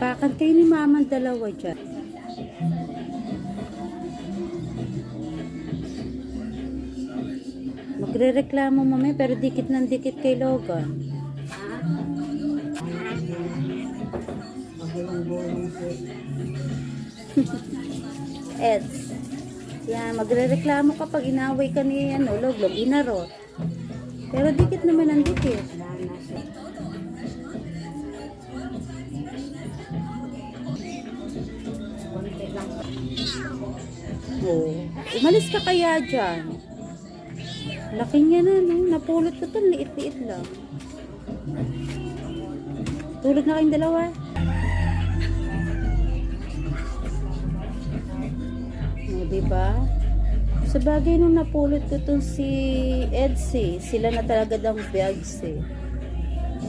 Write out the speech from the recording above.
Palakpakan kayo ni mama dalawa dyan. Magre-reklamo mami pero dikit ng dikit kay Logan. Eds. Yan, magre-reklamo kapag inaway ka ni Loglog, inarot. Pero dikit naman ang dikit. Oh, umalis ka kaya dyan. Laki niya na, no? Napulot ko ito, liit-liit lang. Tulog na kayong dalawa. O, diba? Sa bagay nung napulot ko itong si Edsy, sila na talaga daw bags eh.